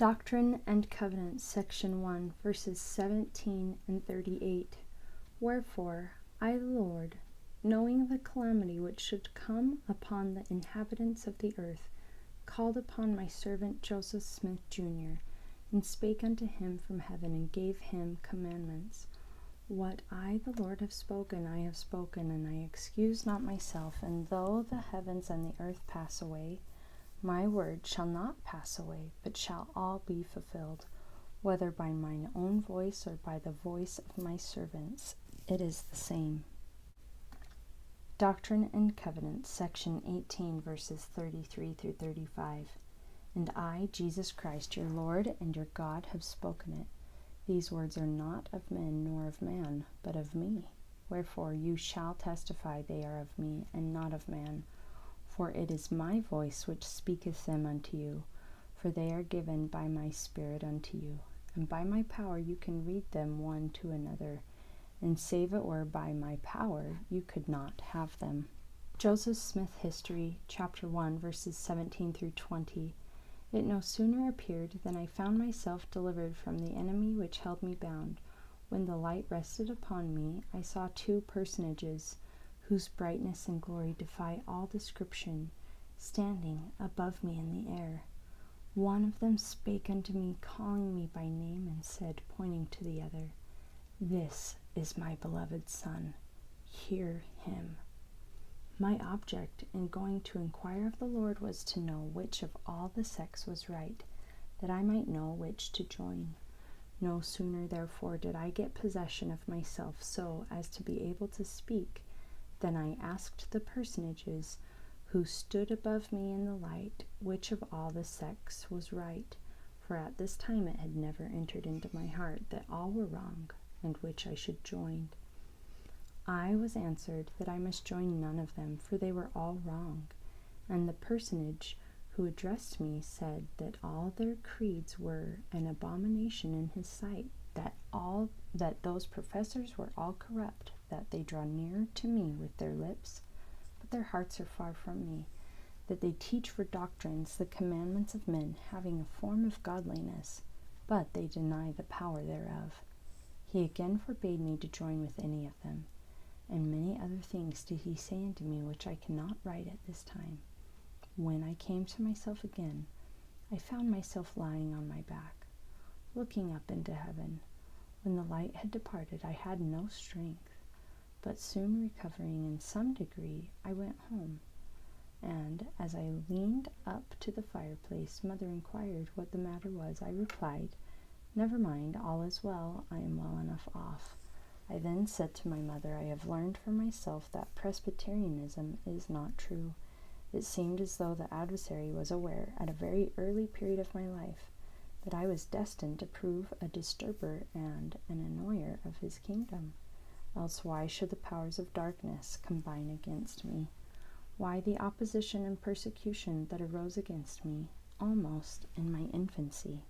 Doctrine and Covenants, Section 1, verses 17 and 38. Wherefore, I, the Lord, knowing the calamity which should come upon the inhabitants of the earth, called upon my servant Joseph Smith, Jr., and spake unto him from heaven, and gave him commandments. What I, the Lord, have spoken, I have spoken, and I excuse not myself. And though the heavens and the earth pass away, my word shall not pass away, but shall all be fulfilled, whether by mine own voice or by the voice of my servants. It is the same. Doctrine and Covenants, Section 18, verses 33 through 35. And I, Jesus Christ, your Lord and your God, have spoken it. These words are not of men nor of man, but of me. Wherefore you shall testify they are of me, and not of man. For it is my voice which speaketh them unto you, for they are given by my Spirit unto you. And by my power you can read them one to another, and save it were by my power, you could not have them. Joseph Smith History, Chapter 1, verses 17 through 20. It no sooner appeared than I found myself delivered from the enemy which held me bound. When the light rested upon me, I saw two personages, whose brightness and glory defy all description, standing above me in the air. One of them spake unto me, calling me by name, and said, pointing to the other, This is my beloved Son, hear him. My object in going to inquire of the Lord was to know which of all the sects was right, that I might know which to join. No sooner, therefore, did I get possession of myself so as to be able to speak, than I asked the personages who stood above me in the light, which of all the sects was right, for at this time it had never entered into my heart that all were wrong, and which I should join. I was answered that I must join none of them, for they were all wrong. And the personage who addressed me said that all their creeds were an abomination in his sight, that those professors were all corrupt, that they draw near to me with their lips, but their hearts are far from me, that they teach for doctrines the commandments of men, having a form of godliness, but they deny the power thereof. He again forbade me to join with any of them, and many other things did he say unto me, which I cannot write at this time. When I came to myself again, I found myself lying on my back, looking up into heaven. When the light had departed, I had no strength, but soon recovering in some degree, I went home. And as I leaned up to the fireplace, Mother inquired what the matter was. I replied, Never mind, all is well, I am well enough off. I then said to my mother, I have learned for myself that Presbyterianism is not true. It seemed as though the adversary was aware, at a very early period of my life, that I was destined to prove a disturber and an annoyer of his kingdom. Else why should the powers of darkness combine against me? Why the opposition and persecution that arose against me almost in my infancy?